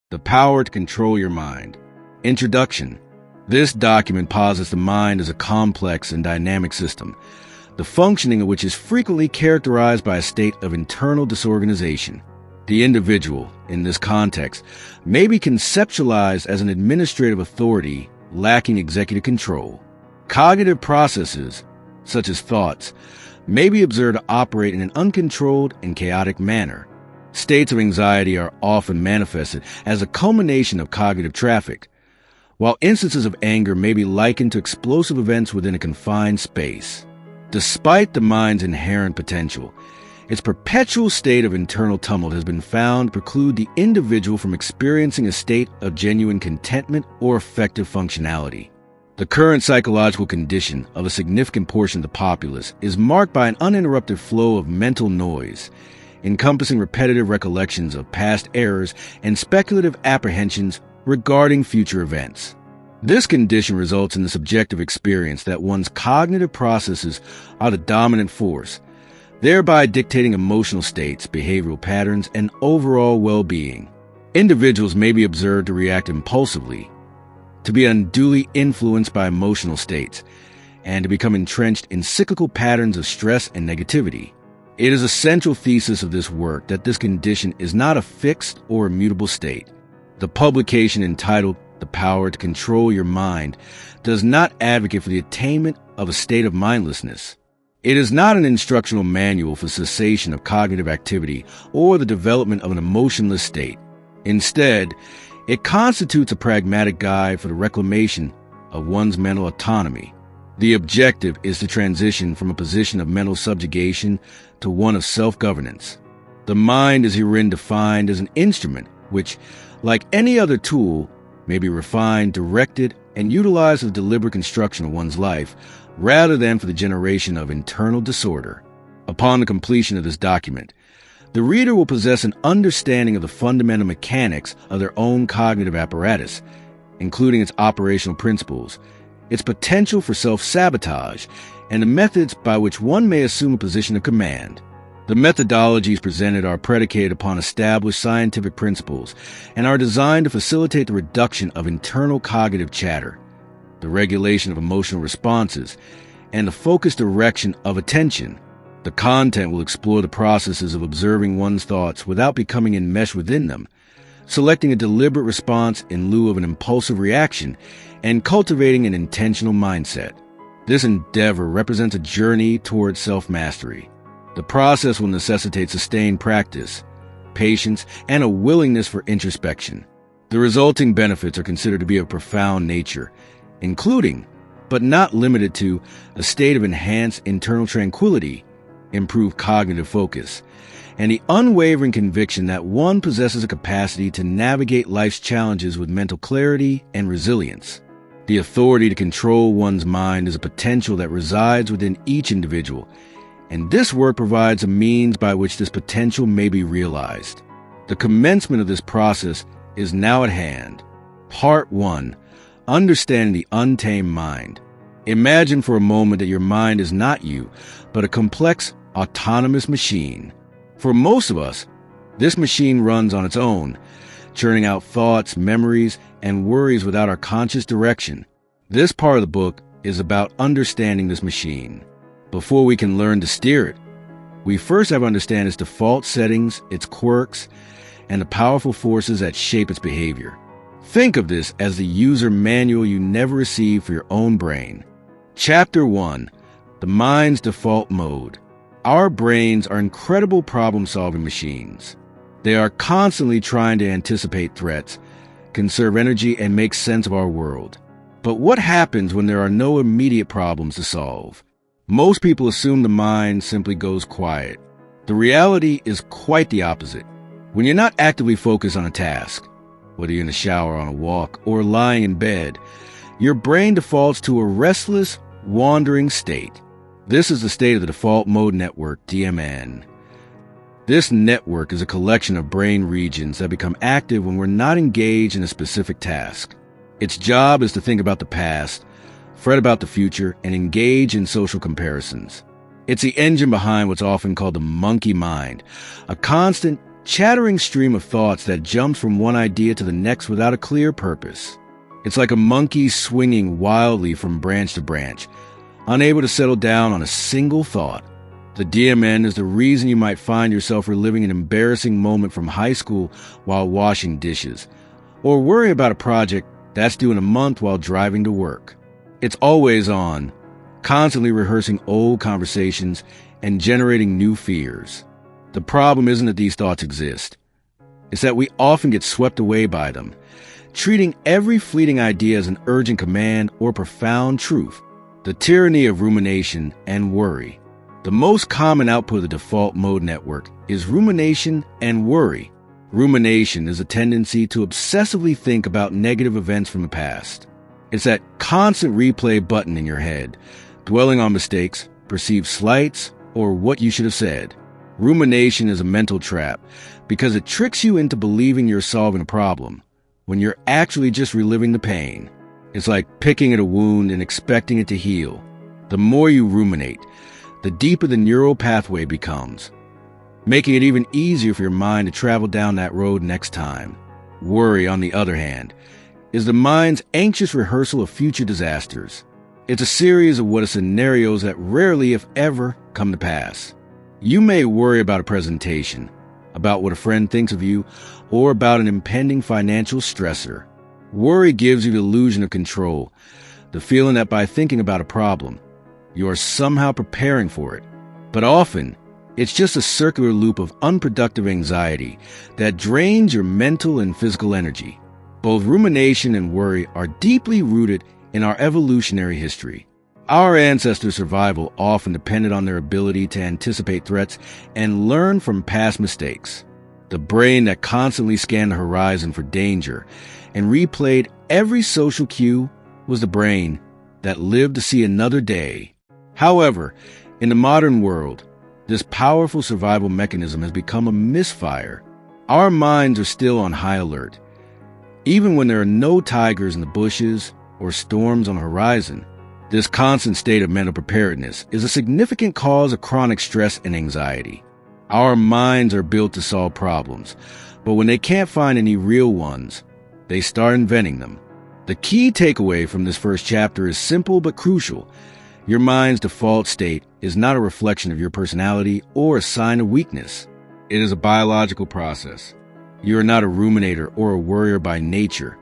The Power to Control Your Mind. Introduction. This document posits the mind as a complex and dynamic system, the functioning of which is frequently characterized by a state of internal disorganization. The individual, in this context, may be conceptualized as an administrative authority lacking executive control. Cognitive processes, such as thoughts, may be observed to operate in an uncontrolled and chaotic manner. States of anxiety are often manifested as a culmination of cognitive traffic, while instances of anger may be likened to explosive events within a confined space. Despite the mind's inherent potential, its perpetual state of internal tumult has been found to preclude the individual from experiencing a state of genuine contentment or effective functionality. The current psychological condition of a significant portion of the populace is marked by an uninterrupted flow of mental noise, encompassing repetitive recollections of past errors and speculative apprehensions regarding future events. This condition results in the subjective experience that one's cognitive processes are the dominant force, thereby dictating emotional states, behavioral patterns, and overall well-being. Individuals may be observed to react impulsively, to be unduly influenced by emotional states, and to become entrenched in cyclical patterns of stress and negativity. It is a central thesis of this work that this condition is not a fixed or immutable state. The publication entitled The Power to Control Your Mind does not advocate for the attainment of a state of mindlessness. It is not an instructional manual for cessation of cognitive activity or the development of an emotionless state. Instead, it constitutes a pragmatic guide for the reclamation of one's mental autonomy. The objective is to transition from a position of mental subjugation to one of self-governance. The mind is herein defined as an instrument which, like any other tool, may be refined, directed, and utilized for the deliberate construction of one's life, rather than for the generation of internal disorder. Upon the completion of this document, the reader will possess an understanding of the fundamental mechanics of their own cognitive apparatus, including its operational principles, its potential for self-sabotage, and the methods by which one may assume a position of command. The methodologies presented are predicated upon established scientific principles and are designed to facilitate the reduction of internal cognitive chatter, the regulation of emotional responses, and the focused direction of attention. The content will explore the processes of observing one's thoughts without becoming enmeshed within them, selecting a deliberate response in lieu of an impulsive reaction, and cultivating an intentional mindset. This endeavor represents a journey towards self-mastery. The process will necessitate sustained practice, patience, and a willingness for introspection. The resulting benefits are considered to be of profound nature, including, but not limited to, a state of enhanced internal tranquility, improved cognitive focus, and the unwavering conviction that one possesses a capacity to navigate life's challenges with mental clarity and resilience. The authority to control one's mind is a potential that resides within each individual, and this work provides a means by which this potential may be realized. The commencement of this process is now at hand. Part 1. Understanding the Untamed Mind. Imagine for a moment that your mind is not you, but a complex, autonomous machine. For most of us, this machine runs on its own, churning out thoughts, memories, and worries without our conscious direction. This part of the book is about understanding this machine. Before we can learn to steer it, we first have to understand its default settings, its quirks, and the powerful forces that shape its behavior. Think of this as the user manual you never received for your own brain. Chapter 1. The Mind's Default Mode. Our brains are incredible problem-solving machines. They are constantly trying to anticipate threats, conserve energy, and make sense of our world. But what happens when there are no immediate problems to solve? Most people assume the mind simply goes quiet. The reality is quite the opposite. When you're not actively focused on a task, whether you're in the shower, on a walk, or lying in bed, your brain defaults to a restless, wandering state. This is the state of the default mode network, DMN. This network is a collection of brain regions that become active when we're not engaged in a specific task. Its job is to think about the past, fret about the future, and engage in social comparisons. It's the engine behind what's often called the monkey mind, a constant chattering stream of thoughts that jumps from one idea to the next without a clear purpose. It's like a monkey swinging wildly from branch to branch, unable to settle down on a single thought. The DMN is the reason you might find yourself reliving an embarrassing moment from high school while washing dishes, or worry about a project that's due in a month while driving to work. It's always on, constantly rehearsing old conversations and generating new fears. The problem isn't that these thoughts exist. It's that we often get swept away by them, treating every fleeting idea as an urgent command or profound truth. The tyranny of rumination and worry. The most common output of the default mode network is rumination and worry. Rumination is a tendency to obsessively think about negative events from the past. It's that constant replay button in your head, dwelling on mistakes, perceived slights, or what you should have said. Rumination is a mental trap because it tricks you into believing you're solving a problem when you're actually just reliving the pain. It's like picking at a wound and expecting it to heal. The more you ruminate, the deeper the neural pathway becomes, making it even easier for your mind to travel down that road next time. Worry, on the other hand, is the mind's anxious rehearsal of future disasters. It's a series of what-if scenarios that rarely, if ever, come to pass. You may worry about a presentation, about what a friend thinks of you, or about an impending financial stressor. Worry gives you the illusion of control, the feeling that by thinking about a problem, you are somehow preparing for it. But often, it's just a circular loop of unproductive anxiety that drains your mental and physical energy. Both rumination and worry are deeply rooted in our evolutionary history. Our ancestors' survival often depended on their ability to anticipate threats and learn from past mistakes. The brain that constantly scanned the horizon for danger and replayed every social cue was the brain that lived to see another day. However, in the modern world, this powerful survival mechanism has become a misfire. Our minds are still on high alert. Even when there are no tigers in the bushes or storms on the horizon, this constant state of mental preparedness is a significant cause of chronic stress and anxiety. Our minds are built to solve problems, but when they can't find any real ones, they start inventing them. The key takeaway from this first chapter is simple but crucial. Your mind's default state is not a reflection of your personality or a sign of weakness. It is a biological process. You are not a ruminator or a worrier by nature.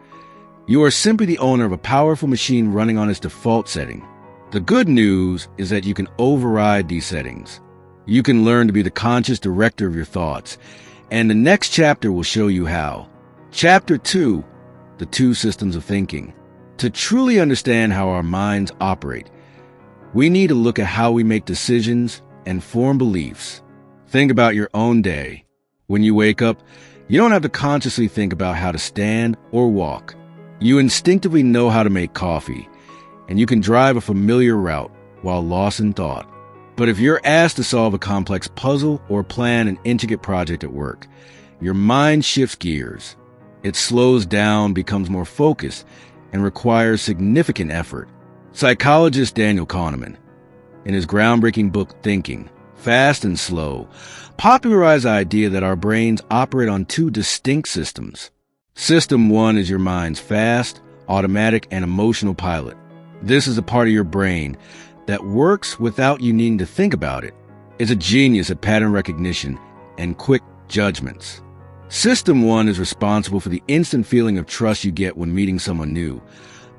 You are simply the owner of a powerful machine running on its default setting. The good news is that you can override these settings. You can learn to be the conscious director of your thoughts, and the next chapter will show you how. Chapter 2, The Two Systems of Thinking. To truly understand how our minds operate, we need to look at how we make decisions and form beliefs. Think about your own day. When you wake up, you don't have to consciously think about how to stand or walk. You instinctively know how to make coffee, and you can drive a familiar route while lost in thought. But if you're asked to solve a complex puzzle or plan an intricate project at work, your mind shifts gears. It slows down, becomes more focused, and requires significant effort. Psychologist Daniel Kahneman, in his groundbreaking book Thinking, Fast and Slow, popularized the idea that our brains operate on two distinct systems. System 1 is your mind's fast, automatic, and emotional pilot. This is a part of your brain that works without you needing to think about it. It's a genius at pattern recognition and quick judgments. System 1 is responsible for the instant feeling of trust you get when meeting someone new,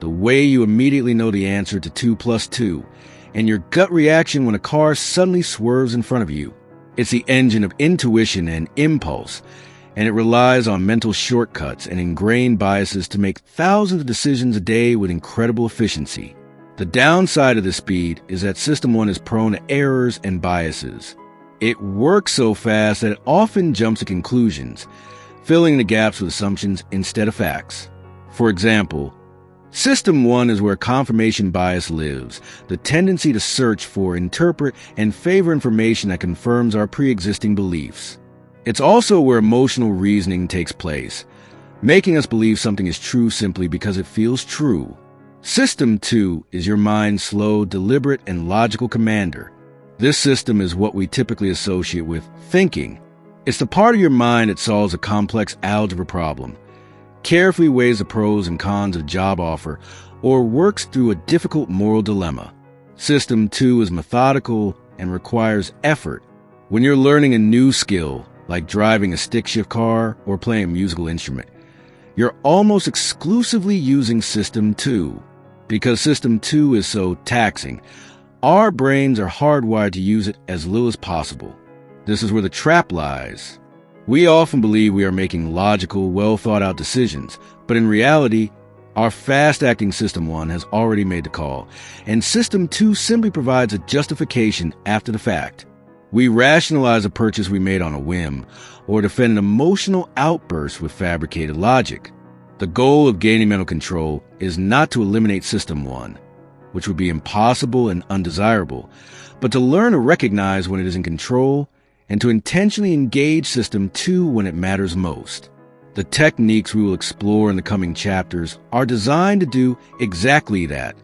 the way you immediately know the answer to 2 plus 2, and your gut reaction when a car suddenly swerves in front of you. It's the engine of intuition and impulse, and it relies on mental shortcuts and ingrained biases to make thousands of decisions a day with incredible efficiency. The downside of this speed is that System 1 is prone to errors and biases. It works so fast that it often jumps to conclusions, filling the gaps with assumptions instead of facts. For example, System 1 is where confirmation bias lives, the tendency to search for, interpret, and favor information that confirms our pre-existing beliefs. It's also where emotional reasoning takes place, making us believe something is true simply because it feels true. System 2 is your mind's slow, deliberate, and logical commander. This system is what we typically associate with thinking. It's the part of your mind that solves a complex algebra problem, carefully weighs the pros and cons of a job offer, or works through a difficult moral dilemma. System 2 is methodical and requires effort. When you're learning a new skill, like driving a stick-shift car or playing a musical instrument, you're almost exclusively using System 2. Because System 2 is so taxing, our brains are hardwired to use it as little as possible. This is where the trap lies. We often believe we are making logical, well-thought-out decisions, but in reality, our fast-acting System 1 has already made the call, and System 2 simply provides a justification after the fact. We rationalize a purchase we made on a whim, or defend an emotional outburst with fabricated logic. The goal of gaining mental control is not to eliminate System 1, which would be impossible and undesirable, but to learn to recognize when it is in control and to intentionally engage System 2 when it matters most. The techniques we will explore in the coming chapters are designed to do exactly that.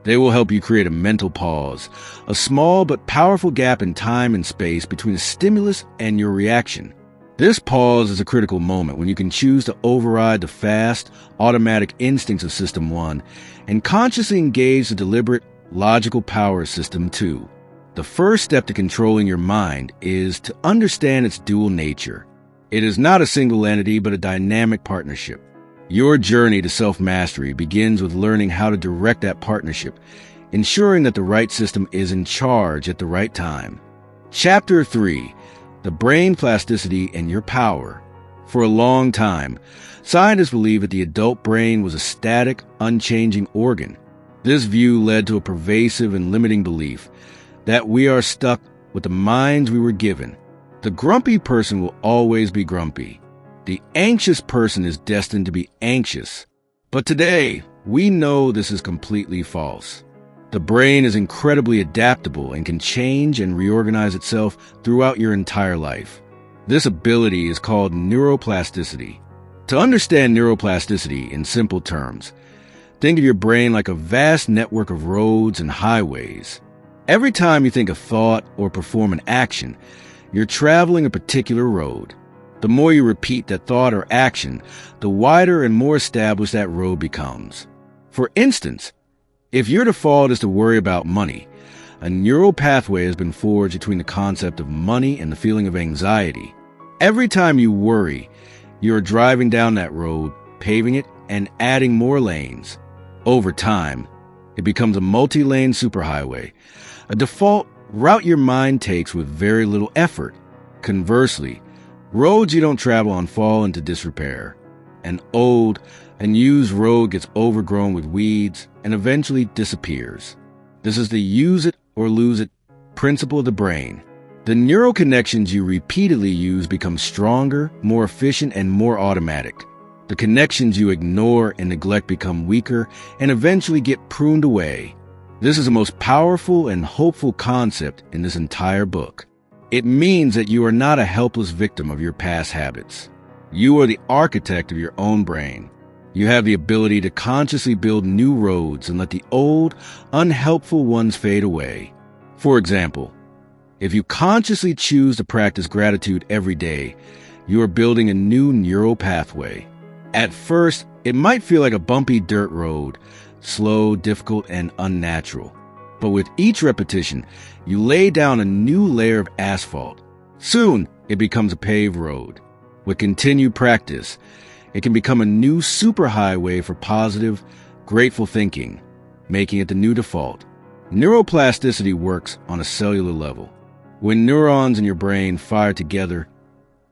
They will help you create a mental pause, a small but powerful gap in time and space between a stimulus and your reaction. This pause is a critical moment when you can choose to override the fast, automatic instincts of System 1 and consciously engage the deliberate, logical power of System 2. The first step to controlling your mind is to understand its dual nature. It is not a single entity, but a dynamic partnership. Your journey to self-mastery begins with learning how to direct that partnership, ensuring that the right system is in charge at the right time. Chapter 3. The Brain Plasticity and Your Power. For a long time, scientists believed that the adult brain was a static, unchanging organ. This view led to a pervasive and limiting belief that we are stuck with the minds we were given. The grumpy person will always be grumpy. The anxious person is destined to be anxious. But today, we know this is completely false. The brain is incredibly adaptable and can change and reorganize itself throughout your entire life. This ability is called neuroplasticity. To understand neuroplasticity in simple terms, think of your brain like a vast network of roads and highways. Every time you think a thought or perform an action, you're traveling a particular road. The more you repeat that thought or action, the wider and more established that road becomes. For instance, if your default is to worry about money, a neural pathway has been forged between the concept of money and the feeling of anxiety. Every time you worry, you are driving down that road, paving it, and adding more lanes. Over time, it becomes a multi-lane superhighway, a default route your mind takes with very little effort. Conversely, roads you don't travel on fall into disrepair. An old and used road gets overgrown with weeds and eventually disappears. This is the use it or lose it principle of the brain. The neural connections you repeatedly use become stronger, more efficient, and more automatic. The connections you ignore and neglect become weaker and eventually get pruned away. This is the most powerful and hopeful concept in this entire book. It means that you are not a helpless victim of your past habits. You are the architect of your own brain. You have the ability to consciously build new roads and let the old, unhelpful ones fade away. For example, if you consciously choose to practice gratitude every day, you are building a new neural pathway. At first, it might feel like a bumpy dirt road, slow, difficult, and unnatural. But with each repetition, you lay down a new layer of asphalt. Soon, it becomes a paved road. With continued practice, it can become a new superhighway for positive, grateful thinking, making it the new default. Neuroplasticity works on a cellular level. When neurons in your brain fire together,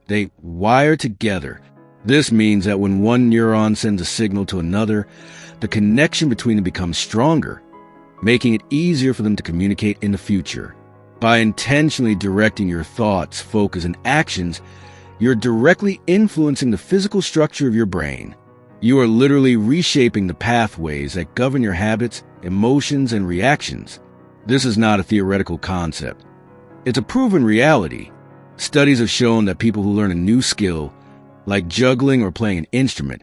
they wire together. This means that when one neuron sends a signal to another, the connection between them becomes stronger, making it easier for them to communicate in the future. By intentionally directing your thoughts, focus, and actions, you're directly influencing the physical structure of your brain. You are literally reshaping the pathways that govern your habits, emotions, and reactions. This is not a theoretical concept. It's a proven reality. Studies have shown that people who learn a new skill, like juggling or playing an instrument,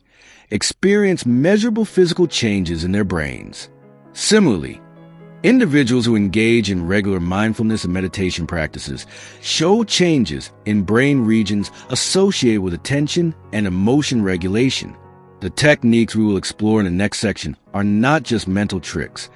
experience measurable physical changes in their brains. Similarly, Individuals who engage in regular mindfulness and meditation practices show changes in brain regions associated with attention and emotion regulation. The techniques we will explore in the next section are not just mental tricks.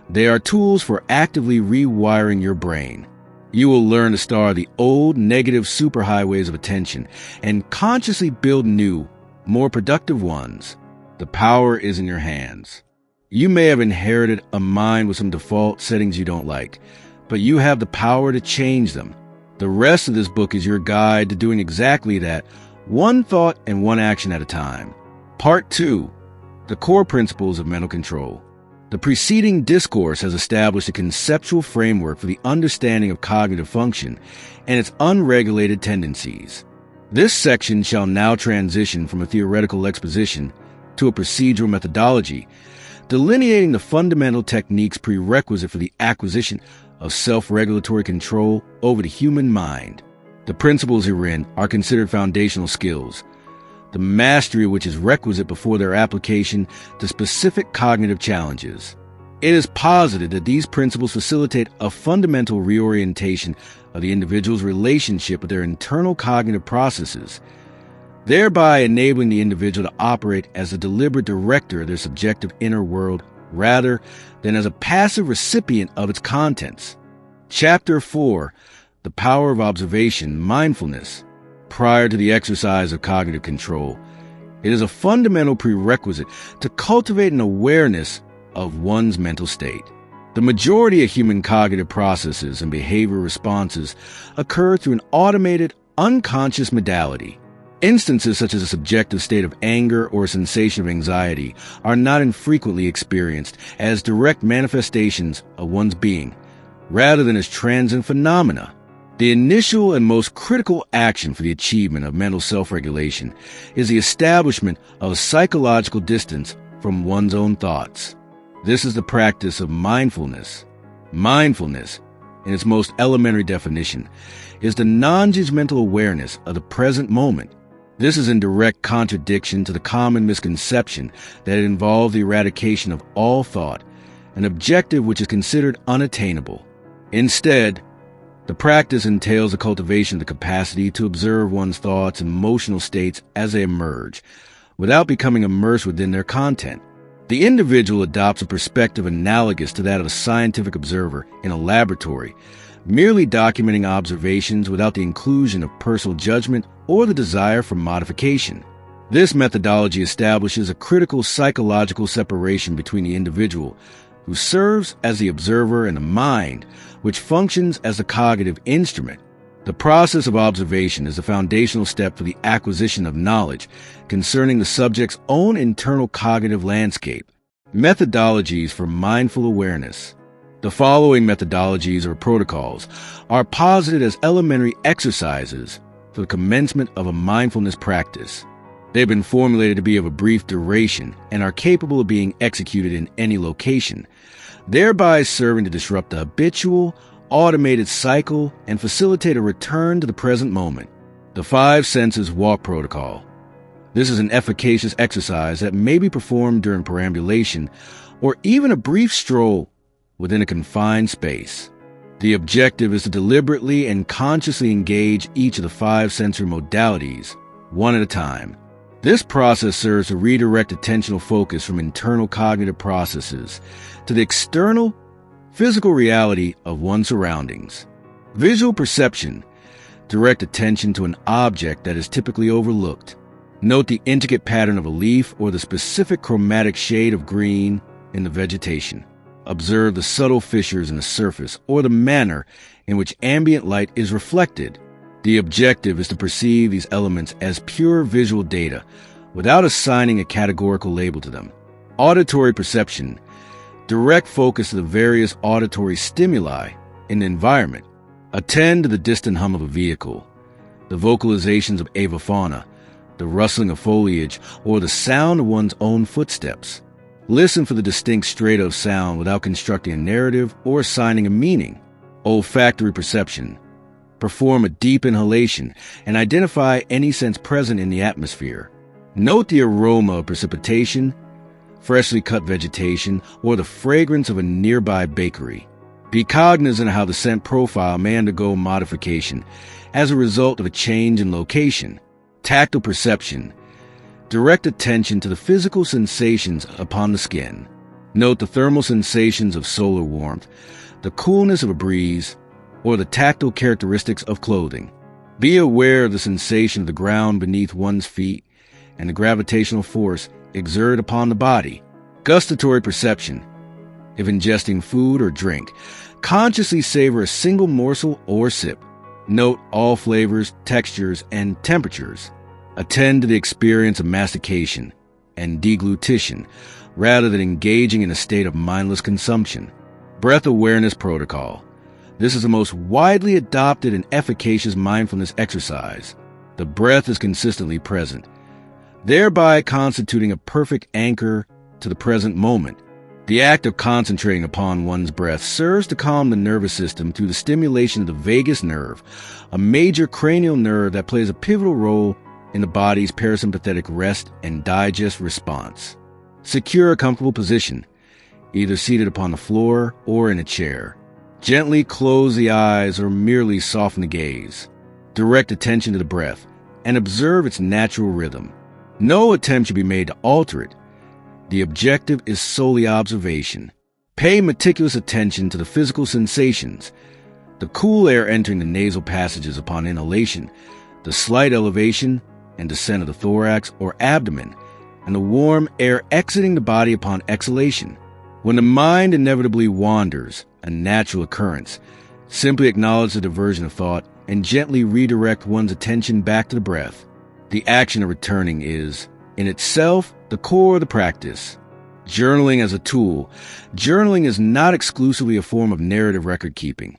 They are tools for actively rewiring your brain. You will learn to star the old negative superhighways of attention and consciously build new, more productive ones. The power is in your hands. You may have inherited a mind with some default settings you don't like, but you have the power to change them. The rest of this book is your guide to doing exactly that, one thought and one action at a time. Part 2. The Core Principles of Mental Control. The preceding discourse has established a conceptual framework for the understanding of cognitive function and its unregulated tendencies. This section shall now transition from a theoretical exposition to a procedural methodology, delineating the fundamental techniques prerequisite for the acquisition of self-regulatory control over the human mind. The principles herein are considered foundational skills, the mastery of which is requisite before their application to specific cognitive challenges. It is posited that these principles facilitate a fundamental reorientation of the individual's relationship with their internal cognitive processes, thereby enabling the individual to operate as a deliberate director of their subjective inner world rather than as a passive recipient of its contents. Chapter 4. The Power of Observation, Mindfulness. Prior to the exercise of cognitive control, it is a fundamental prerequisite to cultivate an awareness of one's mental state. The majority of human cognitive processes and behavior responses occur through an automated, unconscious modality. Instances such as a subjective state of anger or a sensation of anxiety are not infrequently experienced as direct manifestations of one's being, rather than as transient phenomena. The initial and most critical action for the achievement of mental self-regulation is the establishment of a psychological distance from one's own thoughts. This is the practice of mindfulness. Mindfulness, in its most elementary definition, is the non-judgmental awareness of the present moment. This is in direct contradiction to the common misconception that it involves the eradication of all thought, an objective which is considered unattainable. Instead, the practice entails the cultivation of the capacity to observe one's thoughts and emotional states as they emerge, without becoming immersed within their content. The individual adopts a perspective analogous to that of a scientific observer in a laboratory, merely documenting observations without the inclusion of personal judgment or the desire for modification. This methodology establishes a critical psychological separation between the individual, who serves as the observer, and the mind, which functions as the cognitive instrument. The process of observation is the foundational step for the acquisition of knowledge concerning the subject's own internal cognitive landscape. Methodologies for mindful awareness. The following methodologies or protocols are posited as elementary exercises for the commencement of a mindfulness practice. They've been formulated to be of a brief duration and are capable of being executed in any location, thereby serving to disrupt the habitual, automated cycle and facilitate a return to the present moment. The 5 Senses Walk Protocol. This is an efficacious exercise that may be performed during perambulation or even a brief stroll within a confined space. The objective is to deliberately and consciously engage each of the 5 sensory modalities, one at a time. This process serves to redirect attentional focus from internal cognitive processes to the external, physical reality of one's surroundings. Visual perception. Direct attention to an object that is typically overlooked. Note the intricate pattern of a leaf or the specific chromatic shade of green in the vegetation. Observe the subtle fissures in the surface or the manner in which ambient light is reflected. The objective is to perceive these elements as pure visual data without assigning a categorical label to them. Auditory perception. Direct focus to the various auditory stimuli in the environment. Attend to the distant hum of a vehicle, the vocalizations of avifauna, the rustling of foliage, or the sound of one's own footsteps. Listen for the distinct strata of sound without constructing a narrative or assigning a meaning. Olfactory perception. Perform a deep inhalation and identify any scents present in the atmosphere. Note the aroma of precipitation, freshly cut vegetation, or the fragrance of a nearby bakery. Be cognizant of how the scent profile may undergo modification as a result of a change in location. Tactile perception. Direct attention to the physical sensations upon the skin. Note the thermal sensations of solar warmth, the coolness of a breeze, or the tactile characteristics of clothing. Be aware of the sensation of the ground beneath one's feet and the gravitational force exerted upon the body. Gustatory perception. If ingesting food or drink, consciously savor a single morsel or sip. Note all flavors, textures, and temperatures. Attend to the experience of mastication and deglutition rather than engaging in a state of mindless consumption. Breath awareness protocol. This is the most widely adopted and efficacious mindfulness exercise. The breath is consistently present, thereby constituting a perfect anchor to the present moment. The act of concentrating upon one's breath serves to calm the nervous system through the stimulation of the vagus nerve, a major cranial nerve that plays a pivotal role in the body's parasympathetic rest and digest response. Secure a comfortable position, either seated upon the floor or in a chair. Gently close the eyes or merely soften the gaze. Direct attention to the breath and observe its natural rhythm. No attempt should be made to alter it. The objective is solely observation. Pay meticulous attention to the physical sensations, the cool air entering the nasal passages upon inhalation, the slight elevation and descent of the thorax or abdomen, and the warm air exiting the body upon exhalation. When the mind inevitably wanders, a natural occurrence, simply acknowledge the diversion of thought and gently redirect one's attention back to the breath. The action of returning is, in itself, the core of the practice. Journaling as a tool. Journaling is not exclusively a form of narrative record-keeping.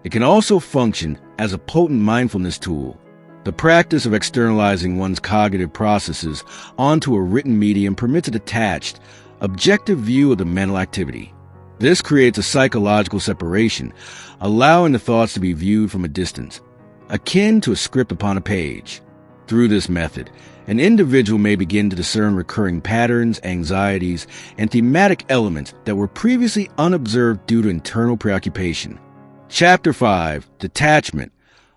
It can also function as a potent mindfulness tool. The practice of externalizing one's cognitive processes onto a written medium permits a detached, objective view of the mental activity. This creates a psychological separation, allowing the thoughts to be viewed from a distance, akin to a script upon a page. Through this method, an individual may begin to discern recurring patterns, anxieties, and thematic elements that were previously unobserved due to internal preoccupation. Chapter 5. Detachment.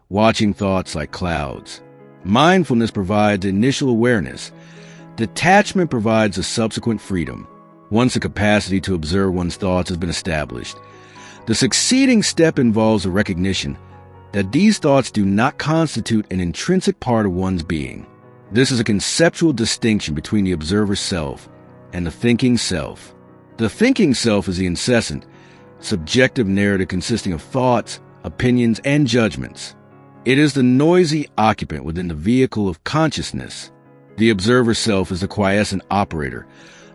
Watching thoughts like clouds. Mindfulness provides initial awareness. Detachment provides a subsequent freedom. Once the capacity to observe one's thoughts has been established, the succeeding step involves the recognition that these thoughts do not constitute an intrinsic part of one's being. This is a conceptual distinction between the observer's self and the thinking self. The thinking self is the incessant, subjective narrative consisting of thoughts, opinions, and judgments. It is the noisy occupant within the vehicle of consciousness. The observer self is the quiescent operator,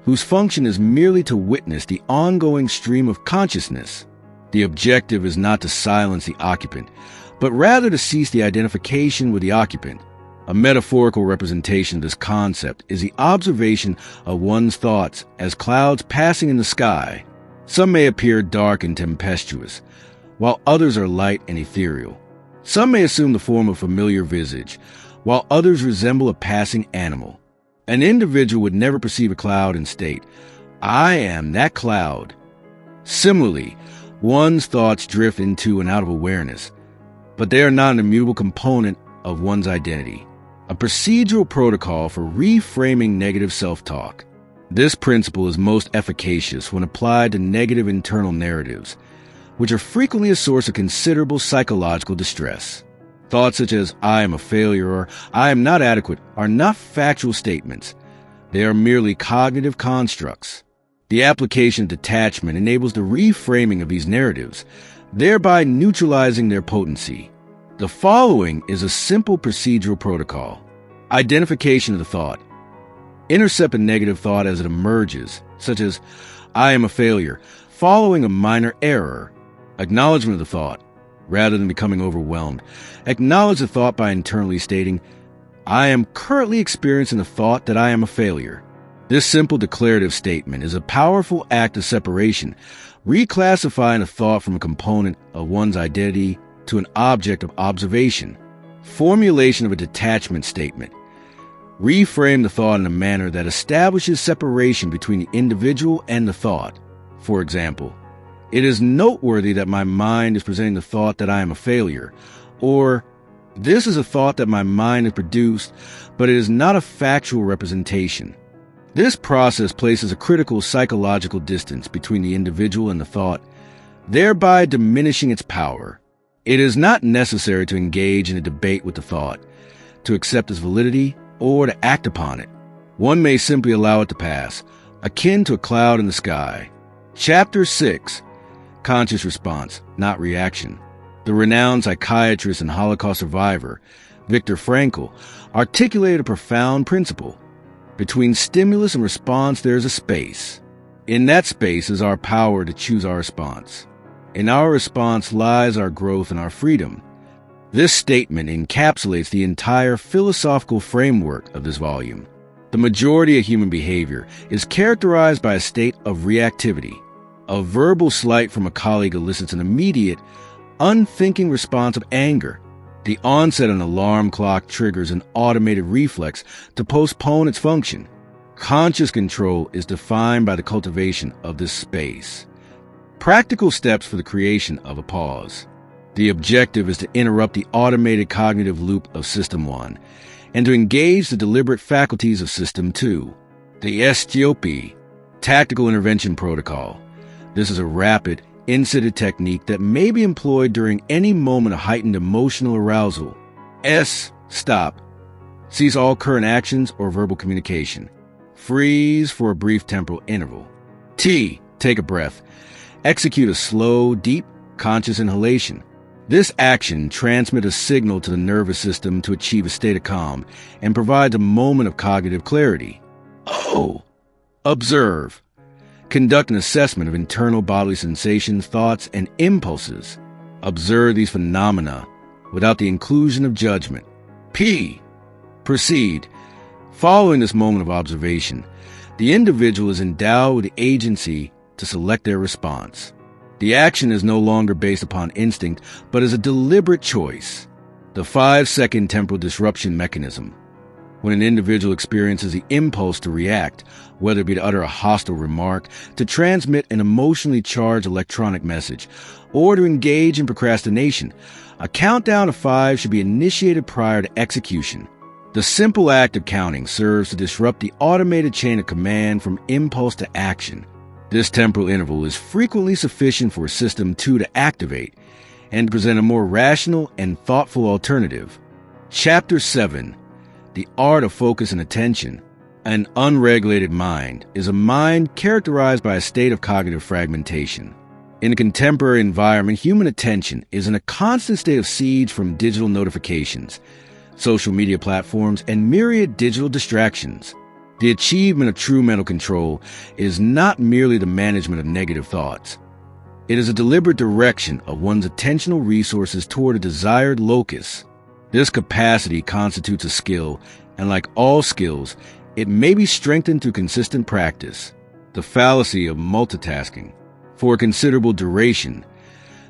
whose function is merely to witness the ongoing stream of consciousness. The objective is not to silence the occupant, but rather to cease the identification with the occupant. A metaphorical representation of this concept is the observation of one's thoughts as clouds passing in the sky. Some may appear dark and tempestuous, while others are light and ethereal. Some may assume the form of a familiar visage, while others resemble a passing animal. An individual would never perceive a cloud and state, "I am that cloud." Similarly, one's thoughts drift into and out of awareness, but they are not an immutable component of one's identity. A procedural protocol for reframing negative self-talk. This principle is most efficacious when applied to negative internal narratives, which are frequently a source of considerable psychological distress. Thoughts such as, "I am a failure" or "I am not adequate" are not factual statements. They are merely cognitive constructs. The application of detachment enables the reframing of these narratives, thereby neutralizing their potency. The following is a simple procedural protocol. Identification of the thought. Intercept a negative thought as it emerges, such as, "I am a failure," following a minor error. Acknowledgement of the thought. Rather than becoming overwhelmed, acknowledge the thought by internally stating, "I am currently experiencing the thought that I am a failure." This simple declarative statement is a powerful act of separation, reclassifying a thought from a component of one's identity to an object of observation. Formulation of a detachment statement. Reframe the thought in a manner that establishes separation between the individual and the thought. For example, it is noteworthy that my mind is presenting the thought that I am a failure, or this is a thought that my mind has produced, but it is not a factual representation. This process places a critical psychological distance between the individual and the thought, thereby diminishing its power. It is not necessary to engage in a debate with the thought, to accept its validity, or to act upon it. One may simply allow it to pass, akin to a cloud in the sky. Chapter 6. Conscious Response, Not Reaction. The renowned psychiatrist and Holocaust survivor, Viktor Frankl, articulated a profound principle. Between stimulus and response, there is a space. In that space is our power to choose our response. In our response lies our growth and our freedom. This statement encapsulates the entire philosophical framework of this volume. The majority of human behavior is characterized by a state of reactivity. A verbal slight from a colleague elicits an immediate, unthinking response of anger. The onset of an alarm clock triggers an automated reflex to postpone its function. Conscious control is defined by the cultivation of this space. Practical steps for the creation of a pause. The objective is to interrupt the automated cognitive loop of System 1 and to engage the deliberate faculties of System 2. The STOP, Tactical Intervention Protocol. This is a rapid, insighted technique that may be employed during any moment of heightened emotional arousal. S. Stop. Cease all current actions or verbal communication. Freeze for a brief temporal interval. T. Take a breath. Execute a slow, deep, conscious inhalation. This action transmits a signal to the nervous system to achieve a state of calm and provides a moment of cognitive clarity. O. Observe. Conduct an assessment of internal bodily sensations, thoughts, and impulses. Observe these phenomena without the inclusion of judgment. P. Proceed. Following this moment of observation, the individual is endowed with the agency to select their response. The action is no longer based upon instinct, but is a deliberate choice. The 5-second temporal disruption mechanism. When an individual experiences the impulse to react, whether it be to utter a hostile remark, to transmit an emotionally charged electronic message, or to engage in procrastination, a countdown of 5 should be initiated prior to execution. The simple act of counting serves to disrupt the automated chain of command from impulse to action. This temporal interval is frequently sufficient for System 2 to activate and present a more rational and thoughtful alternative. Chapter 7. The Art of Focus and Attention. An unregulated mind is a mind characterized by a state of cognitive fragmentation. In a contemporary environment, human attention is in a constant state of siege from digital notifications, social media platforms, and myriad digital distractions. The achievement of true mental control is not merely the management of negative thoughts. It is a deliberate direction of one's attentional resources toward a desired locus. This capacity constitutes a skill, and like all skills, it may be strengthened through consistent practice. The fallacy of multitasking. For a considerable duration,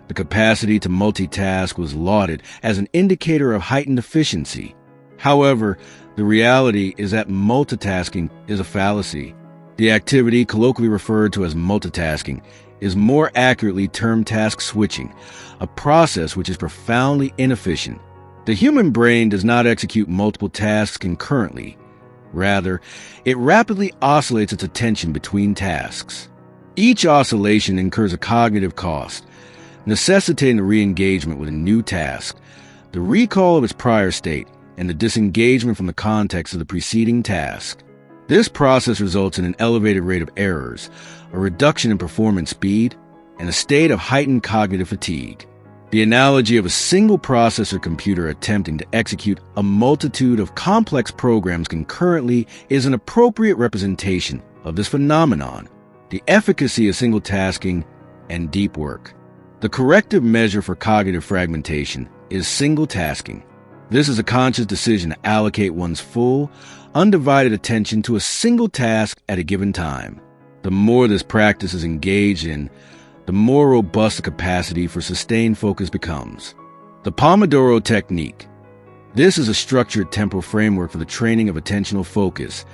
the capacity to multitask was lauded as an indicator of heightened efficiency. However, the reality is that multitasking is a fallacy. The activity colloquially referred to as multitasking is more accurately termed task switching, a process which is profoundly inefficient. The human brain does not execute multiple tasks concurrently. Rather, it rapidly oscillates its attention between tasks. Each oscillation incurs a cognitive cost, necessitating the re-engagement with a new task, the recall of its prior state, and the disengagement from the context of the preceding task. This process results in an elevated rate of errors, a reduction in performance speed, and a state of heightened cognitive fatigue. The analogy of a single processor computer attempting to execute a multitude of complex programs concurrently is an appropriate representation of this phenomenon, the efficacy of single tasking and deep work. The corrective measure for cognitive fragmentation is single tasking. This is a conscious decision to allocate one's full, undivided attention to a single task at a given time. The more this practice is engaged in, the more robust the capacity for sustained focus becomes. The Pomodoro Technique. This is a structured temporal framework for the training of attentional focus,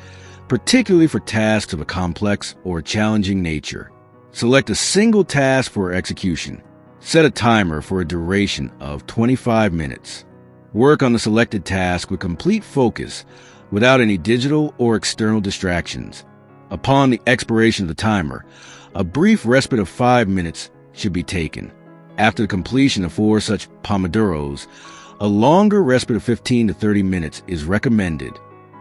particularly for tasks of a complex or challenging nature. Select a single task for execution. Set a timer for a duration of 25 minutes. Work on the selected task with complete focus without any digital or external distractions. Upon the expiration of the timer, a brief respite of 5 minutes should be taken. After the completion of 4 such pomodoros, a longer respite of 15 to 30 minutes is recommended.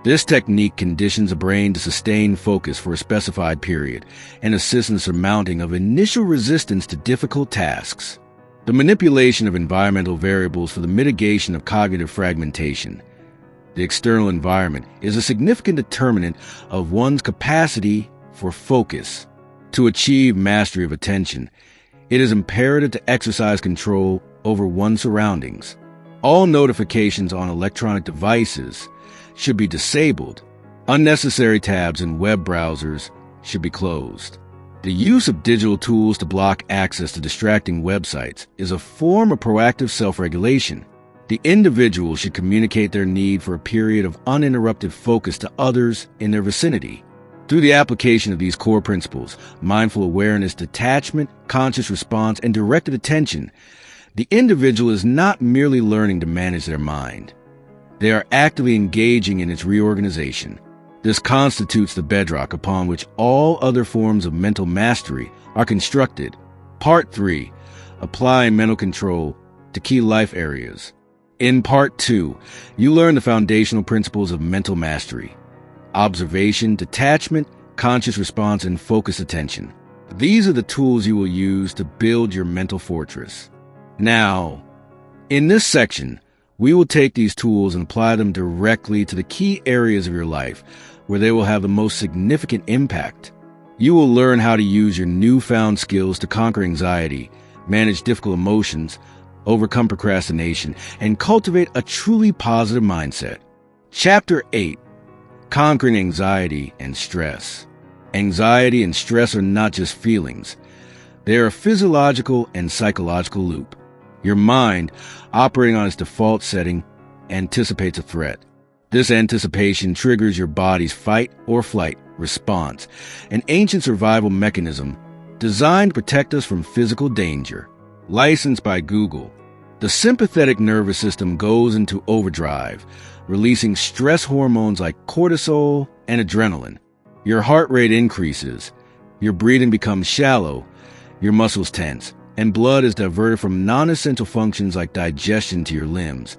This technique conditions the brain to sustain focus for a specified period and assists in the surmounting of initial resistance to difficult tasks. The manipulation of environmental variables for the mitigation of cognitive fragmentation. The external environment is a significant determinant of one's capacity for focus. To achieve mastery of attention, it is imperative to exercise control over one's surroundings. All notifications on electronic devices should be disabled. Unnecessary tabs in web browsers should be closed. The use of digital tools to block access to distracting websites is a form of proactive self-regulation. The individual should communicate their need for a period of uninterrupted focus to others in their vicinity. Through the application of these core principles, mindful awareness, detachment, conscious response, and directed attention, the individual is not merely learning to manage their mind. They are actively engaging in its reorganization. This constitutes the bedrock upon which all other forms of mental mastery are constructed. Part 3. Applying mental control to key life areas. In Part 2, you learn the foundational principles of mental mastery: observation, detachment, conscious response, and focused attention. These are the tools you will use to build your mental fortress. Now, in this section, we will take these tools and apply them directly to the key areas of your life where they will have the most significant impact. You will learn how to use your newfound skills to conquer anxiety, manage difficult emotions, overcome procrastination, and cultivate a truly positive mindset. Chapter 8. Conquering Anxiety and Stress. Anxiety and stress are not just feelings. They are a physiological and psychological loop. Your mind, operating on its default setting, anticipates a threat. This anticipation triggers your body's fight or flight response, an ancient survival mechanism designed to protect us from physical danger. Licensed by Google, the sympathetic nervous system goes into overdrive, releasing stress hormones like cortisol and adrenaline. Your heart rate increases, your breathing becomes shallow, your muscles tense, and blood is diverted from non-essential functions like digestion to your limbs,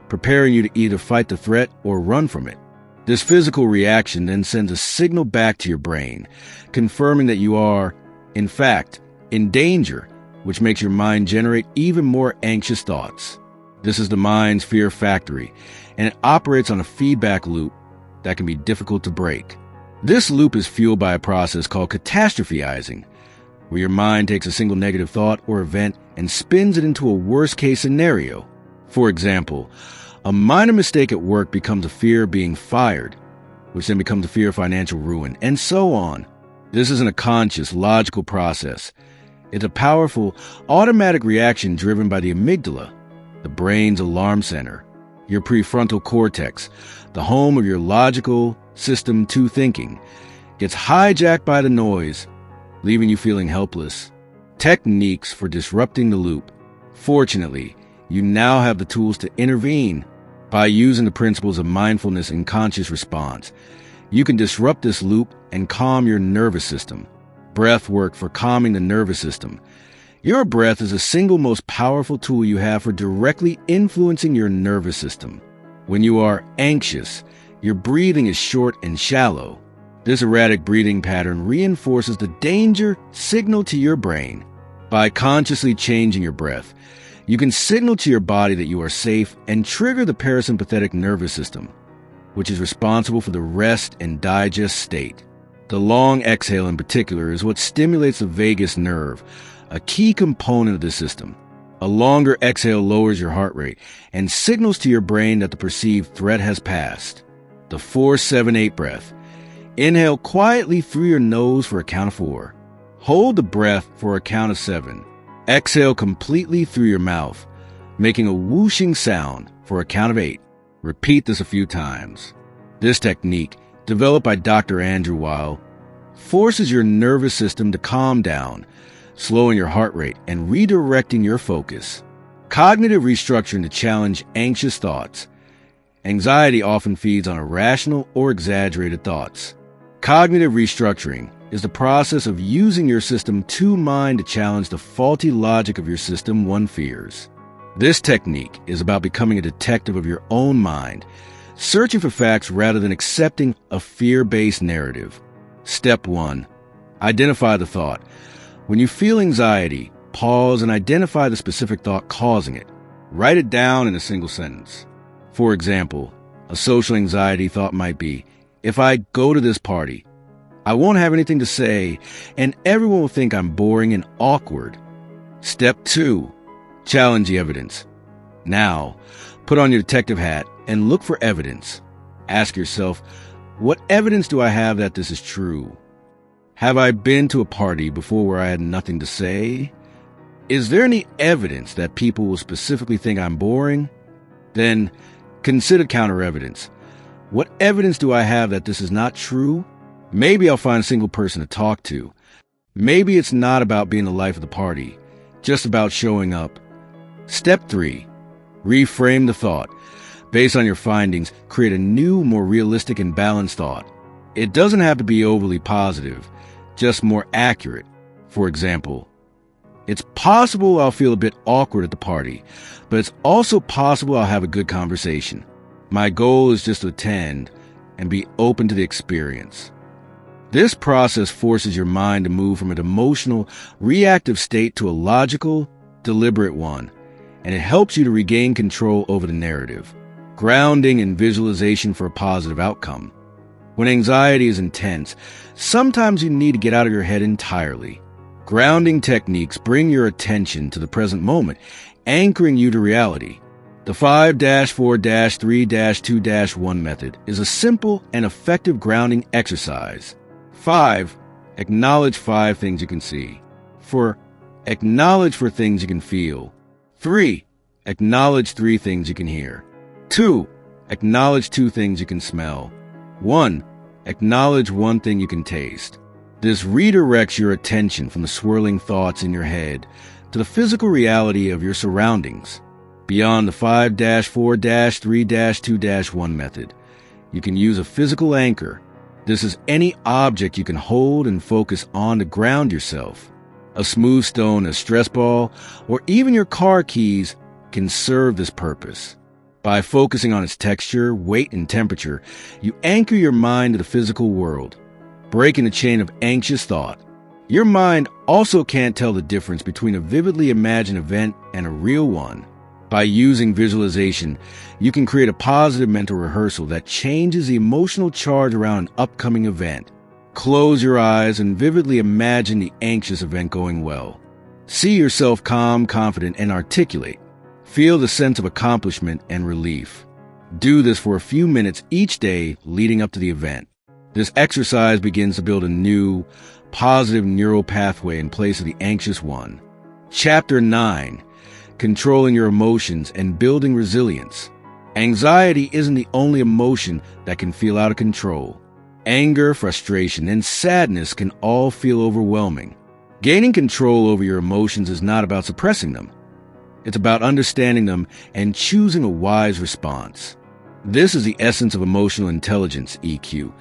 preparing you to either fight the threat or run from it. This physical reaction then sends a signal back to your brain, confirming that you are, in fact, in danger, which makes your mind generate even more anxious thoughts. This is the mind's fear factory, and it operates on a feedback loop that can be difficult to break. This loop is fueled by a process called catastrophizing, where your mind takes a single negative thought or event and spins it into a worst-case scenario. For example, a minor mistake at work becomes a fear of being fired, which then becomes a fear of financial ruin, and so on. This isn't a conscious, logical process. It's a powerful, automatic reaction driven by the amygdala, the brain's alarm center. Your prefrontal cortex, the home of your logical system 2 thinking, gets hijacked by the noise, leaving you feeling helpless. Techniques for disrupting the loop. Fortunately, you now have the tools to intervene. By using the principles of mindfulness and conscious response, you can disrupt this loop and calm your nervous system. Breath work for calming the nervous system. Your breath is the single most powerful tool you have for directly influencing your nervous system. When you are anxious, your breathing is short and shallow. This erratic breathing pattern reinforces the danger signal to your brain. By consciously changing your breath, you can signal to your body that you are safe and trigger the parasympathetic nervous system, which is responsible for the rest and digest state. The long exhale in particular is what stimulates the vagus nerve, a key component of the system. A longer exhale lowers your heart rate and signals to your brain that the perceived threat has passed. The 4-7-8 breath. Inhale quietly through your nose for a count of 4. Hold the breath for a count of 7. Exhale completely through your mouth, making a whooshing sound for a count of 8. Repeat this a few times. This technique, developed by Dr. Andrew Weil, forces your nervous system to calm down, slowing your heart rate and redirecting your focus. Cognitive restructuring to challenge anxious thoughts. Anxiety often feeds on irrational or exaggerated thoughts. Cognitive restructuring is the process of using your system two mind to challenge the faulty logic of your system one fears. This technique is about becoming a detective of your own mind, searching for facts rather than accepting a fear-based narrative. Step 1. Identify the thought. When you feel anxiety, pause and identify the specific thought causing it. Write it down in a single sentence. For example, a social anxiety thought might be, if I go to this party, I won't have anything to say, and everyone will think I'm boring and awkward. Step 2. Challenge the evidence. Now, put on your detective hat and look for evidence. Ask yourself, what evidence do I have that this is true? Have I been to a party before where I had nothing to say? Is there any evidence that people will specifically think I'm boring? Then, consider counter-evidence. What evidence do I have that this is not true? Maybe I'll find a single person to talk to. Maybe it's not about being the life of the party, just about showing up. Step 3. Reframe the thought. Based on your findings, create a new, more realistic and balanced thought. It doesn't have to be overly positive, just more accurate. For example, it's possible I'll feel a bit awkward at the party, but it's also possible I'll have a good conversation. My goal is just to attend and be open to the experience. This process forces your mind to move from an emotional, reactive state to a logical, deliberate one, and it helps you to regain control over the narrative. Grounding and visualization for a positive outcome. When anxiety is intense, sometimes you need to get out of your head entirely. Grounding techniques bring your attention to the present moment, anchoring you to reality. The 5-4-3-2-1 method is a simple and effective grounding exercise. 5. Acknowledge 5 things you can see. 4. Acknowledge 4 things you can feel. 3. Acknowledge 3 things you can hear. 2. Acknowledge 2 things you can smell. 1. Acknowledge 1 thing you can taste. This redirects your attention from the swirling thoughts in your head to the physical reality of your surroundings. Beyond the 5-4-3-2-1 method, you can use a physical anchor. This is any object you can hold and focus on to ground yourself. A smooth stone, a stress ball, or even your car keys can serve this purpose. By focusing on its texture, weight, and temperature, you anchor your mind to the physical world, breaking the chain of anxious thought. Your mind also can't tell the difference between a vividly imagined event and a real one. By using visualization, you can create a positive mental rehearsal that changes the emotional charge around an upcoming event. Close your eyes and vividly imagine the anxious event going well. See yourself calm, confident, and articulate. Feel the sense of accomplishment and relief. Do this for a few minutes each day leading up to the event. This exercise begins to build a new, positive neural pathway in place of the anxious one. Chapter 9. Controlling your emotions and building resilience. Anxiety isn't the only emotion that can feel out of control. Anger, frustration, and sadness can all feel overwhelming. Gaining control over your emotions is not about suppressing them. It's about understanding them and choosing a wise response. This is the essence of emotional intelligence, EQ,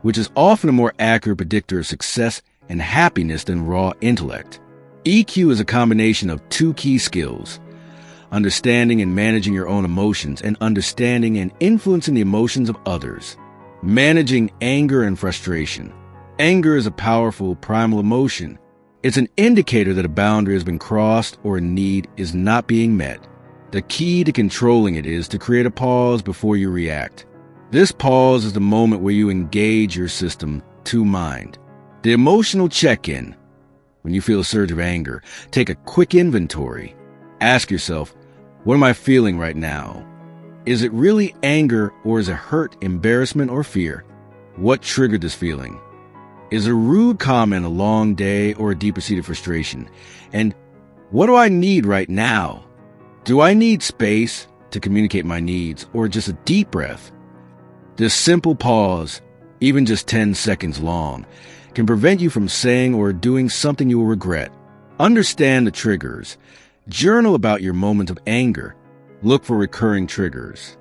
which is often a more accurate predictor of success and happiness than raw intellect. EQ is a combination of 2 key skills: understanding and managing your own emotions, and understanding and influencing the emotions of others. Managing anger and frustration. Anger is a powerful, primal emotion. It's an indicator that a boundary has been crossed or a need is not being met. The key to controlling it is to create a pause before you react. This pause is the moment where you engage your system to mind. The emotional check-in. When you feel a surge of anger, take a quick inventory. Ask yourself, what am I feeling right now? Is it really anger, or is it hurt, embarrassment, or fear? What triggered this feeling? Is a rude comment a long day or a deeper-seated frustration? And what do I need right now? Do I need space, to communicate my needs, or just a deep breath. This simple pause, even just 10 seconds long, can prevent you from saying or doing something you will regret. Understand the triggers. Journal about your moment of anger. Look for recurring triggers.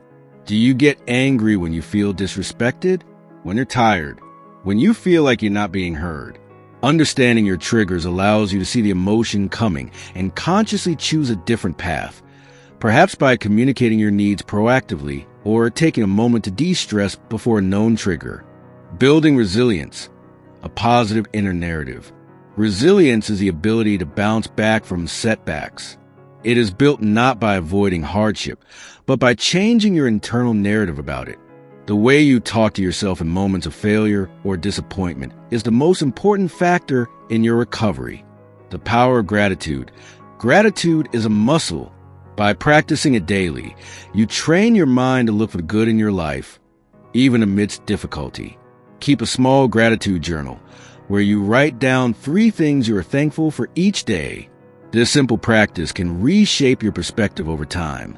Do you get angry when you feel disrespected? When you're tired? When you feel like you're not being heard? Understanding your triggers allows you to see the emotion coming and consciously choose a different path, perhaps by communicating your needs proactively or taking a moment to de-stress before a known trigger. Building resilience, a positive inner narrative. Resilience is the ability to bounce back from setbacks. It is built not by avoiding hardship, but by changing your internal narrative about it. The way you talk to yourself in moments of failure or disappointment is the most important factor in your recovery. The power of gratitude. Gratitude is a muscle. By practicing it daily, you train your mind to look for the good in your life, even amidst difficulty. Keep a small gratitude journal where you write down 3 things you are thankful for each day. This simple practice can reshape your perspective over time,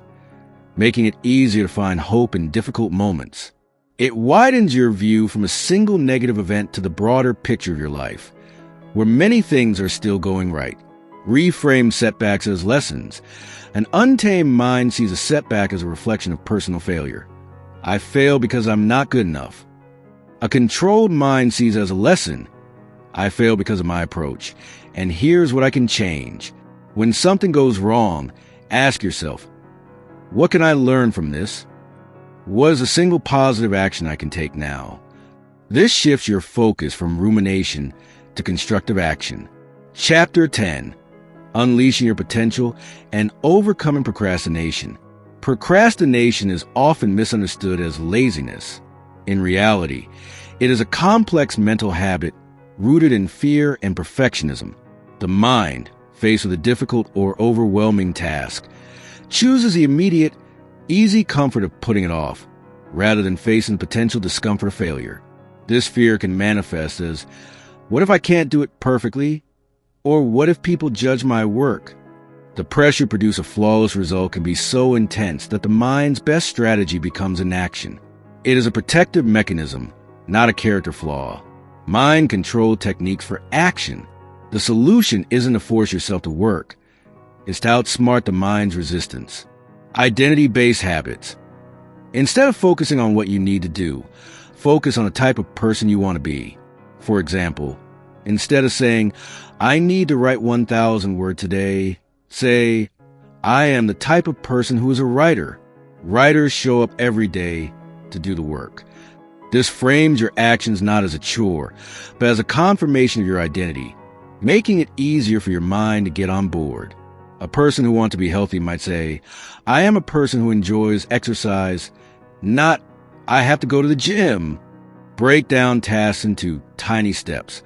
making it easier to find hope in difficult moments. It widens your view from a single negative event to the broader picture of your life, where many things are still going right. Reframe setbacks as lessons. An untamed mind sees a setback as a reflection of personal failure. I fail because I'm not good enough. A controlled mind sees as a lesson. I fail because of my approach, and here's what I can change. When something goes wrong, ask yourself, what can I learn from this? What is a single positive action I can take now? This shifts your focus from rumination to constructive action. Chapter 10. Unleashing your potential and overcoming procrastination. Procrastination is often misunderstood as laziness. In reality, it is a complex mental habit rooted in fear and perfectionism. The mind, faced with a difficult or overwhelming task, chooses the immediate, easy comfort of putting it off, rather than facing potential discomfort or failure. This fear can manifest as, what if I can't do it perfectly? Or what if people judge my work? The pressure to produce a flawless result can be so intense that the mind's best strategy becomes inaction. It is a protective mechanism, not a character flaw. Mind-controlled techniques for action. The solution isn't to force yourself to work. It's to outsmart the mind's resistance. Identity-based habits. Instead of focusing on what you need to do, focus on the type of person you want to be. For example, instead of saying, I need to write 1,000 words today, say, I am the type of person who is a writer. Writers show up every day to do the work. This frames your actions not as a chore, but as a confirmation of your identity, making it easier for your mind to get on board. A person who wants to be healthy might say, I am a person who enjoys exercise, not I have to go to the gym. Break down tasks into tiny steps.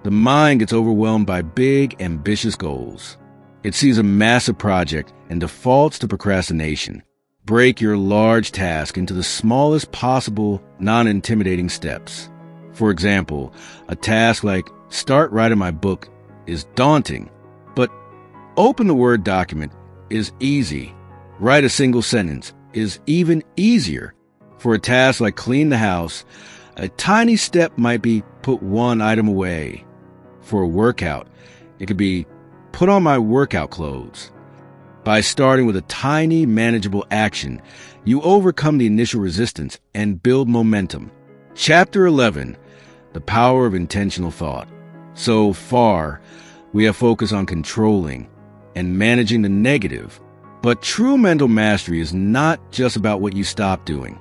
The mind gets overwhelmed by big, ambitious goals. It sees a massive project and defaults to procrastination. Break your large task into the smallest possible, non-intimidating steps. For example, a task like start writing my book is daunting, but open the Word document is easy. Write a single sentence is even easier. For a task like clean the house, a tiny step might be put one item away. For a workout, it could be put on my workout clothes. By starting with a tiny, manageable action, you overcome the initial resistance and build momentum. Chapter 11. The power of intentional thought. So far, we have focused on controlling and managing the negative. But true mental mastery is not just about what you stop doing.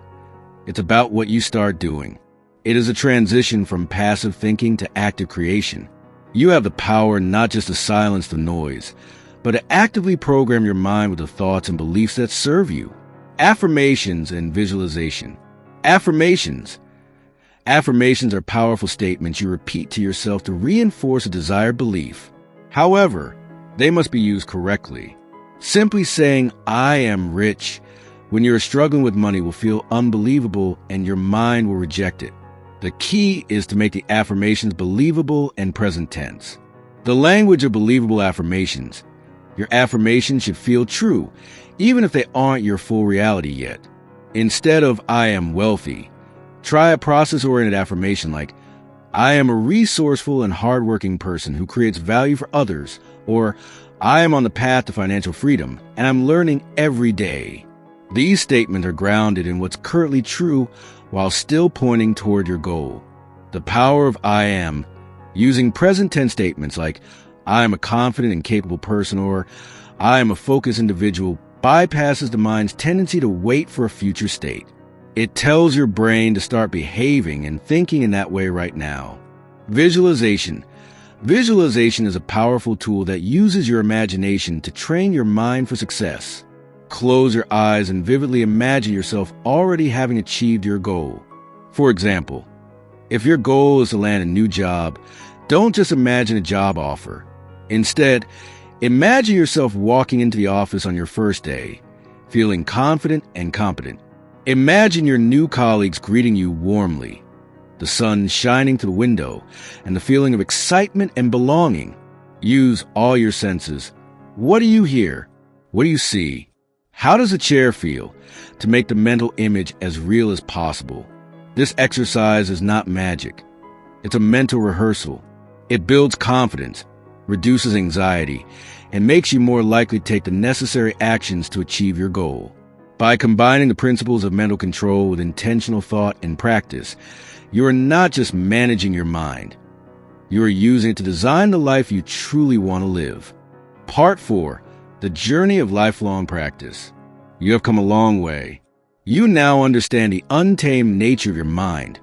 It's about what you start doing. It is a transition from passive thinking to active creation. You have the power not just to silence the noise, but to actively program your mind with the thoughts and beliefs that serve you. Affirmations and visualization. Affirmations. Affirmations are powerful statements you repeat to yourself to reinforce a desired belief. However, they must be used correctly. Simply saying, I am rich, when you're struggling with money will feel unbelievable and your mind will reject it. The key is to make the affirmations believable and present tense. The language of believable affirmations. Your affirmations should feel true, even if they aren't your full reality yet. Instead of "I am wealthy," try a process-oriented affirmation like, "I am a resourceful and hardworking person who creates value for others," or "I am on the path to financial freedom, and I'm learning every day." These statements are grounded in what's currently true while still pointing toward your goal. The power of "I am," using present tense statements like, "I am a confident and capable person," or "I am a focused individual," bypasses the mind's tendency to wait for a future state. It tells your brain to start behaving and thinking in that way right now. Visualization. Visualization is a powerful tool that uses your imagination to train your mind for success. Close your eyes and vividly imagine yourself already having achieved your goal. For example, if your goal is to land a new job, don't just imagine a job offer. Instead, imagine yourself walking into the office on your first day, feeling confident and competent. Imagine your new colleagues greeting you warmly, the sun shining through the window, and the feeling of excitement and belonging. Use all your senses. What do you hear? What do you see? How does the chair feel? To make the mental image as real as possible. This exercise is not magic. It's a mental rehearsal. It builds confidence, reduces anxiety, and makes you more likely to take the necessary actions to achieve your goal. By combining the principles of mental control with intentional thought and practice, you are not just managing your mind. You are using it to design the life you truly want to live. Part 4. The Journey of Lifelong Practice. You have come a long way. You now understand the untamed nature of your mind,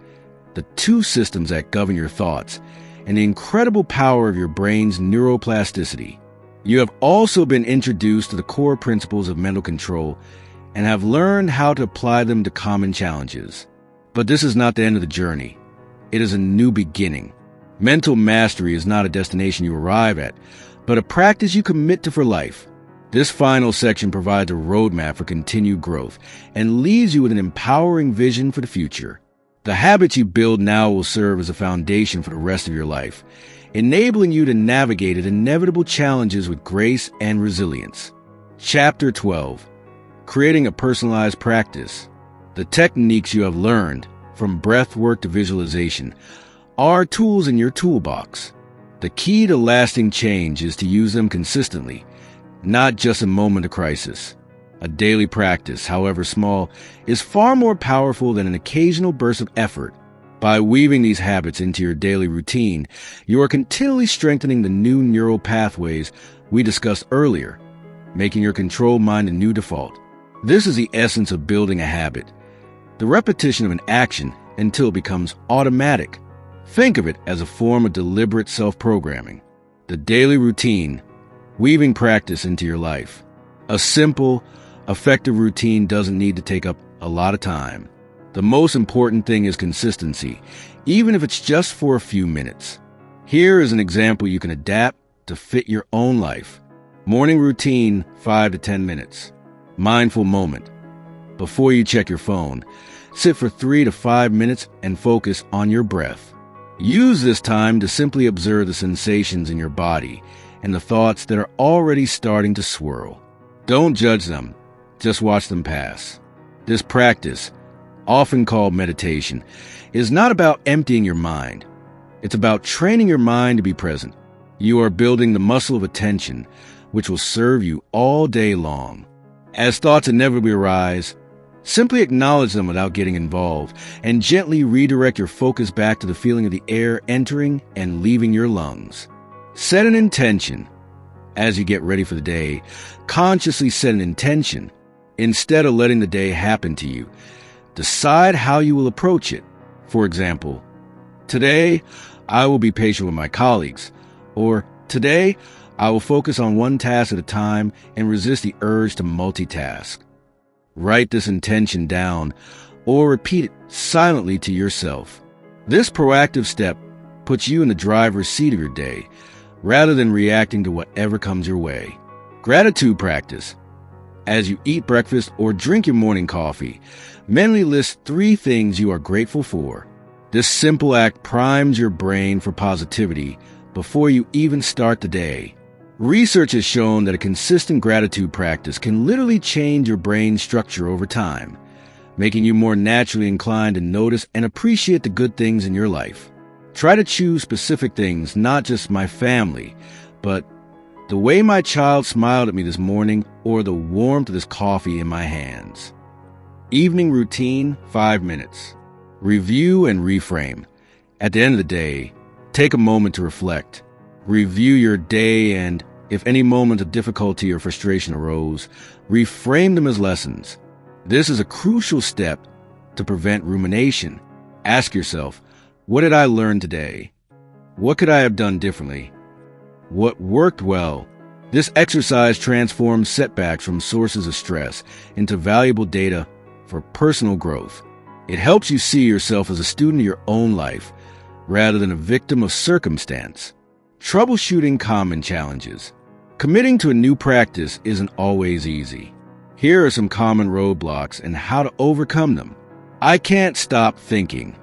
the two systems that govern your thoughts, and the incredible power of your brain's neuroplasticity. You have also been introduced to the core principles of mental control and have learned how to apply them to common challenges. But this is not the end of the journey. It is a new beginning. Mental mastery is not a destination you arrive at, but a practice you commit to for life. This final section provides a roadmap for continued growth and leaves you with an empowering vision for the future. The habits you build now will serve as a foundation for the rest of your life, enabling you to navigate the inevitable challenges with grace and resilience. Chapter 12. Creating a personalized practice. The techniques you have learned, from breath work to visualization, are tools in your toolbox. The key to lasting change is to use them consistently, not just in moment of crisis. A daily practice, however small, is far more powerful than an occasional burst of effort. By weaving these habits into your daily routine, you are continually strengthening the new neural pathways we discussed earlier, making your controlled mind a new default. This is the essence of building a habit, the repetition of an action until it becomes automatic. Think of it as a form of deliberate self-programming. The daily routine, weaving practice into your life. A simple, effective routine doesn't need to take up a lot of time. The most important thing is consistency, even if it's just for a few minutes. Here is an example you can adapt to fit your own life. Morning routine, 5 to 10 minutes. Mindful moment. Before you check your phone, sit for 3 to 5 minutes and focus on your breath. Use this time to simply observe the sensations in your body and the thoughts that are already starting to swirl. Don't judge them, just watch them pass. This practice, often called meditation, is not about emptying your mind. It's about training your mind to be present. You are building the muscle of attention, which will serve you all day long. As thoughts inevitably arise, simply acknowledge them without getting involved and gently redirect your focus back to the feeling of the air entering and leaving your lungs. Set an intention. As you get ready for the day, consciously set an intention. Instead of letting the day happen to you, decide how you will approach it. For example, today, I will be patient with my colleagues, or today, I will focus on one task at a time and resist the urge to multitask. Write this intention down or repeat it silently to yourself. This proactive step puts you in the driver's seat of your day, rather than reacting to whatever comes your way. Gratitude practice. As you eat breakfast or drink your morning coffee, mentally list 3 things you are grateful for. This simple act primes your brain for positivity before you even start the day. Research has shown that a consistent gratitude practice can literally change your brain structure over time, making you more naturally inclined to notice and appreciate the good things in your life. Try to choose specific things, not just my family, but the way my child smiled at me this morning or the warmth of this coffee in my hands. Evening routine, 5 minutes. Review and reframe. At the end of the day, take a moment to reflect. Review your day and, if any moment of difficulty or frustration arose, reframe them as lessons. This is a crucial step to prevent rumination. Ask yourself, what did I learn today? What could I have done differently? What worked well? This exercise transforms setbacks from sources of stress into valuable data for personal growth. It helps you see yourself as a student of your own life, rather than a victim of circumstance. Troubleshooting common challenges. Committing to a new practice isn't always easy. Here are some common roadblocks and how to overcome them. I can't stop thinking.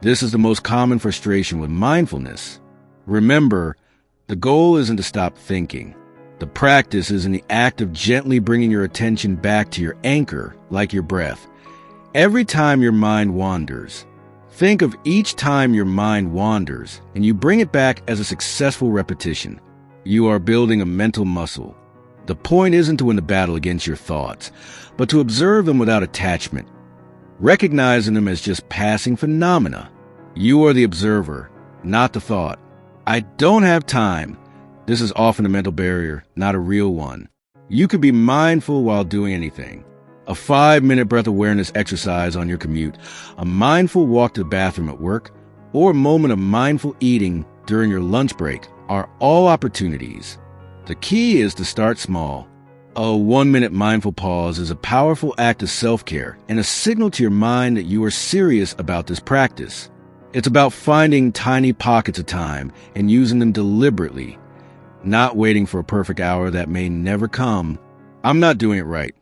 This is the most common frustration with mindfulness. Remember, the goal isn't to stop thinking. The practice is in the act of gently bringing your attention back to your anchor, like your breath. Every time your mind wanders, think of each time your mind wanders, and you bring it back as a successful repetition. You are building a mental muscle. The point isn't to win the battle against your thoughts, but to observe them without attachment, recognizing them as just passing phenomena. You are the observer, not the thought. I don't have time. This is often a mental barrier, not a real one. You could be mindful while doing anything. A 5-minute breath awareness exercise on your commute, a mindful walk to the bathroom at work, or a moment of mindful eating during your lunch break are all opportunities. The key is to start small. A 1-minute mindful pause is a powerful act of self-care and a signal to your mind that you are serious about this practice. It's about finding tiny pockets of time and using them deliberately, not waiting for a perfect hour that may never come. I'm not doing it right.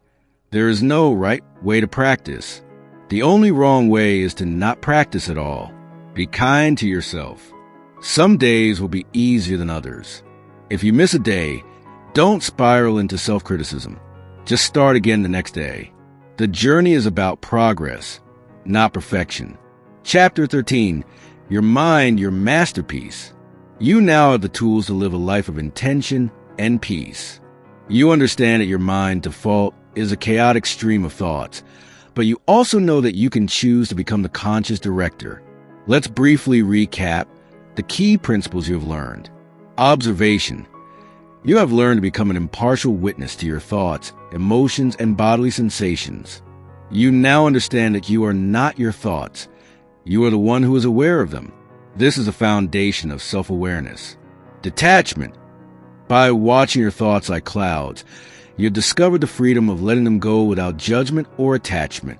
There is no right way to practice. The only wrong way is to not practice at all. Be kind to yourself. Some days will be easier than others. If you miss a day, don't spiral into self-criticism. Just start again the next day. The journey is about progress, not perfection. Chapter 13, Your Mind, Your Masterpiece. You now have the tools to live a life of intention and peace. You understand that your mind, default, is a chaotic stream of thoughts, but you also know that you can choose to become the conscious director. Let's briefly recap the key principles you have learned. Observation. You have learned to become an impartial witness to your thoughts, emotions, and bodily sensations. You now understand that you are not your thoughts. You are the one who is aware of them. This is a foundation of self-awareness. Detachment. By watching your thoughts like clouds, you have discovered the freedom of letting them go without judgment or attachment.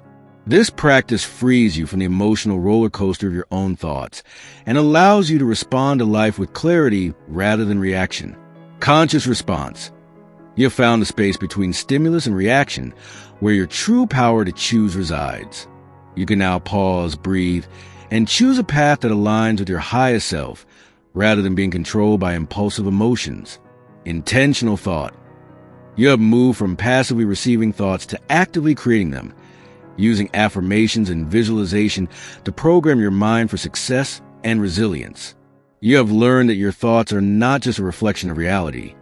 This practice frees you from the emotional roller coaster of your own thoughts and allows you to respond to life with clarity rather than reaction. Conscious response. You have found the space between stimulus and reaction where your true power to choose resides. You can now pause, breathe, and choose a path that aligns with your highest self rather than being controlled by impulsive emotions. Intentional thought. You have moved from passively receiving thoughts to actively creating them, using affirmations and visualization to program your mind for success and resilience. You have learned that your thoughts are not just a reflection of reality.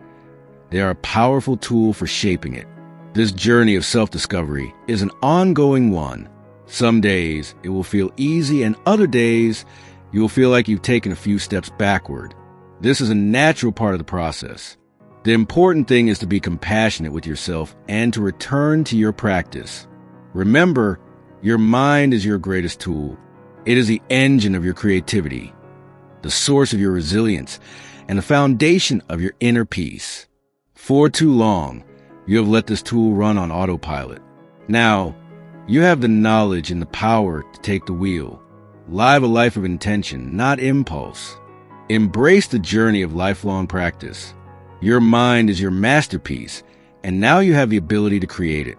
They are a powerful tool for shaping it. This journey of self-discovery is an ongoing one. Some days it will feel easy, and other days you will feel like you've taken a few steps backward. This is a natural part of the process. The important thing is to be compassionate with yourself and to return to your practice. Remember, your mind is your greatest tool. It is the engine of your creativity, the source of your resilience, and the foundation of your inner peace. For too long, you have let this tool run on autopilot. Now, you have the knowledge and the power to take the wheel. Live a life of intention, not impulse. Embrace the journey of lifelong practice. Your mind is your masterpiece, and now you have the ability to create it.